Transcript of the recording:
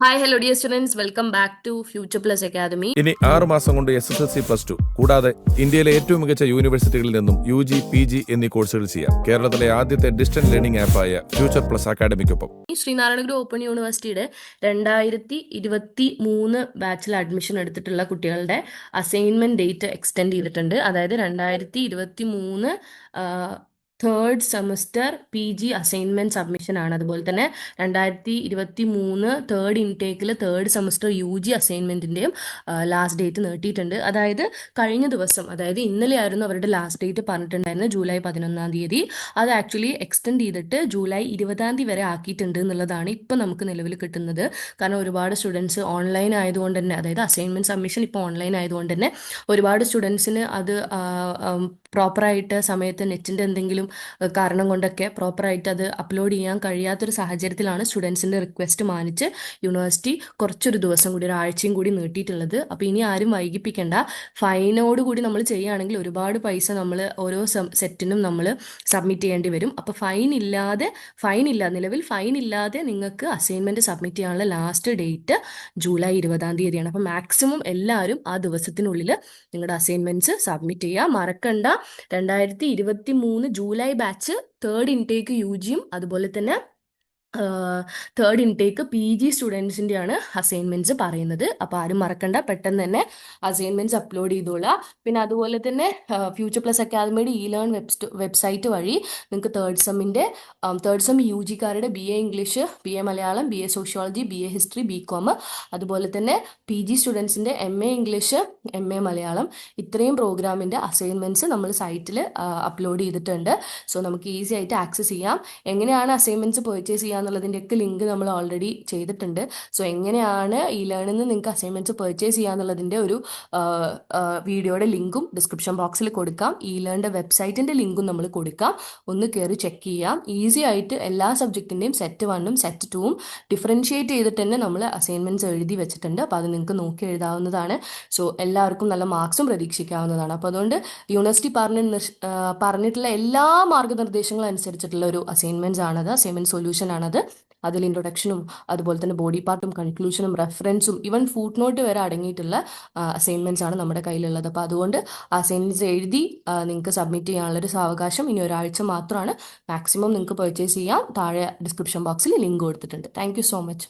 Hi hello dear students, welcome back to Future Plus Academy. ഇനി 6 മാസം കൊണ്ട് SSLC +2 കൂടാതെ ഇന്ത്യയിലെ ഏറ്റവും മികച്ച യൂണിവേഴ്സിറ്റികളിൽ നിന്നും UG PG എന്നീ കോഴ്സുകൾ ചെയ്യാം. കേരളത്തിലെ ആദ്യത്തെ ഡിസ്റ്റൻസ് ലേണിംഗ് ആപ്പായ ഫ്യൂച്ചർ പ്ലസ് അക്കാദമിക്കൊപ്പം ശ്രീനാരായണ ഗുരു ഓപ്പൺ യൂണിവേഴ്സിറ്റിയുടെ 2023 ബാച്ചിൽ അഡ്മിഷൻ എടുത്തിട്ടുള്ള കുട്ടികളുടെ അസൈൻമെന്റ് ഡേറ്റ് എക്സ്റ്റെൻഡ് ചെയ്തിട്ടുണ്ട്. അതായത് 2023 third semester PG assignment submission ആണ്. അതുപോലെ തന്നെ 2023 തേർഡ് ഇൻടേക്കിൽ തേർഡ് സെമസ്റ്റർ UG അസൈൻമെന്റിന്റെയും ലാസ്റ്റ് ഡേറ്റ് നീട്ടിയിട്ടുണ്ട്. അതായത് കഴിഞ്ഞ ദിവസം, അതായത് ഇന്നലെ ആയിരുന്നു അവരുടെ ലാസ്റ്റ് ഡേറ്റ് പറഞ്ഞിട്ടുണ്ടായിരുന്നത്, ജൂലൈ 11-ാം തീയതി. അത് ആക്ച്വലി എക്സ്റ്റെൻഡ് ചെയ്തിട്ട് ജൂലൈ 20-ാം തീയതി വരെ ആക്കിയിട്ടുണ്ട് എന്നുള്ളതാണ് ഇപ്പം നമുക്ക് നിലവിൽ കിട്ടുന്നത്. കാരണം ഒരുപാട് സ്റ്റുഡൻസ് ഓൺലൈൻ ആയതുകൊണ്ട് തന്നെ, അതായത് അസൈൻമെന്റ് സബ്മിഷൻ ഇപ്പോൾ ഓൺലൈൻ ആയതുകൊണ്ട് തന്നെ ഒരുപാട് സ്റ്റുഡൻസിന് അത് പ്രോപ്പറായിട്ട് സമയത്ത് നെറ്റിൻ്റെ എന്തെങ്കിലും കാരണം കൊണ്ടൊക്കെ പ്രോപ്പറായിട്ട് അത് അപ്ലോഡ് ചെയ്യാൻ കഴിയാത്തൊരു സാഹചര്യത്തിലാണ് സ്റ്റുഡൻസിൻ്റെ റിക്വസ്റ്റ് മാനിച്ച് യൂണിവേഴ്സിറ്റി കുറച്ചൊരു ദിവസം കൂടി, ഒരാഴ്ചയും കൂടി നീട്ടിയിട്ടുള്ളത്. അപ്പോൾ ഇനി ആരും വൈകിപ്പിക്കേണ്ട. ഫൈനോട് കൂടി നമ്മൾ ചെയ്യുകയാണെങ്കിൽ ഒരുപാട് പൈസ നമ്മൾ ഓരോ സെറ്റിനും നമ്മൾ സബ്മിറ്റ് ചെയ്യേണ്ടി വരും. അപ്പോൾ നിലവിൽ ഫൈൻ ഇല്ലാതെ നിങ്ങൾക്ക് അസൈൻമെൻറ്റ് സബ്മിറ്റ് ചെയ്യാനുള്ള ലാസ്റ്റ് ഡേറ്റ് ജൂലൈ 20-ാം തീയതിയാണ്. അപ്പോൾ മാക്സിമം എല്ലാവരും ആ ദിവസത്തിനുള്ളിൽ നിങ്ങളുടെ അസൈൻമെൻറ്റ്സ് സബ്മിറ്റ് ചെയ്യുക. മറക്കണ്ട, 2023 ജൂലൈ ബാച്ച് തേർഡ് ഇൻടേക്ക് UGയും അതുപോലെ തന്നെ തേർഡ് ഇൻടേക്ക് PG സ്റ്റുഡൻസിൻ്റെയാണ് അസൈൻമെൻറ്റ്സ് പറയുന്നത്. അപ്പോൾ ആരും മറക്കണ്ട, പെട്ടെന്ന് തന്നെ അസൈൻമെൻറ്റ്സ് അപ്ലോഡ് ചെയ്തോളുക. പിന്നെ അതുപോലെ തന്നെ ഫ്യൂച്ചർ പ്ലസ് അക്കാദമിയുടെ ലേൺ വെബ്സൈറ്റ് വഴി നിങ്ങൾക്ക് തേർഡ് സെം UGക്കാരുടെ BA English, BA Malayalam, BA sociology, BA history, BCom, അതുപോലെ തന്നെ PG സ്റ്റുഡൻസിൻ്റെ MA ഇംഗ്ലീഷ്, MA മലയാളം, ഇത്രയും പ്രോഗ്രാമിൻ്റെ അസൈൻമെൻറ്റ്സ് നമ്മൾ സൈറ്റിൽ അപ്ലോഡ് ചെയ്തിട്ടുണ്ട്. സോ നമുക്ക് ഈസി ആയിട്ട് ആക്സസ് ചെയ്യാം. എങ്ങനെയാണ് അസൈൻമെൻറ്റ്സ് പർച്ചേസ് ചെയ്യുക എന്നുള്ളതിൻ്റെയൊക്കെ ലിങ്ക് നമ്മൾ ഓൾറെഡി ചെയ്തിട്ടുണ്ട്. സോ എങ്ങനെയാണ് ലേണിൽ നിന്ന് നിങ്ങൾക്ക് അസൈൻമെൻറ്റ്സ് പർച്ചേസ് ചെയ്യുക എന്നുള്ളതിൻ്റെ ഒരു വീഡിയോയുടെ ലിങ്കും ഡിസ്ക്രിപ്ഷൻ ബോക്സിൽ കൊടുക്കാം. ലേണിൻ്റെ വെബ്സൈറ്റിൻ്റെ ലിങ്കും നമ്മൾ കൊടുക്കാം. ഒന്ന് കയറി ചെക്ക് ചെയ്യാം. ഈസി ആയിട്ട് എല്ലാ സബ്ജക്റ്റിൻ്റെയും സെറ്റ് 1ഉം സെറ്റ് 2ഉം ഡിഫറൻഷിയേറ്റ് ചെയ്തിട്ട് തന്നെ നമ്മൾ അസൈൻമെൻറ്റ്സ് എഴുതി വെച്ചിട്ടുണ്ട്. അപ്പോൾ അത് നിങ്ങൾക്ക് നോക്കി എഴുതാവുന്നതാണ്. സോ എല്ലാവർക്കും നല്ല മാർക്സും പ്രതീക്ഷിക്കാവുന്നതാണ്. അപ്പോൾ അതുകൊണ്ട് യൂണിവേഴ്സിറ്റി പറഞ്ഞിട്ടുള്ള എല്ലാ മാർഗ്ഗനിർദ്ദേശങ്ങളും അനുസരിച്ചിട്ടുള്ള ഒരു അസൈൻമെൻറ്റ്സ് ആണത്, അസൈൻമെൻറ്റ് സൊല്യൂഷൻ ആണത്. അതിൽ ഇൻട്രൊഡക്ഷനും അതുപോലെ തന്നെ ബോഡി പാർട്ടും കൺക്ലൂഷനും റെഫറൻസും ഈവൻ ഫുട് നോട്ട് വരെ അടങ്ങിയിട്ടുള്ള അസൈൻമെൻറ്റ്സ് ആണ് നമ്മുടെ കയ്യിലുള്ളത്. അപ്പോൾ അതുകൊണ്ട് അസൈൻമെൻറ്റ്സ് എഴുതി നിങ്ങൾക്ക് സബ്മിറ്റ് ചെയ്യാനുള്ളൊരു സാവകാശം ഇനി ഒരാഴ്ച മാത്രമാണ്. മാക്സിമം നിങ്ങൾക്ക് പർച്ചേസ് ചെയ്യാം. താഴെ ഡിസ്ക്രിപ്ഷൻ ബോക്സിൽ ലിങ്ക് കൊടുത്തിട്ടുണ്ട്. Thank you so much.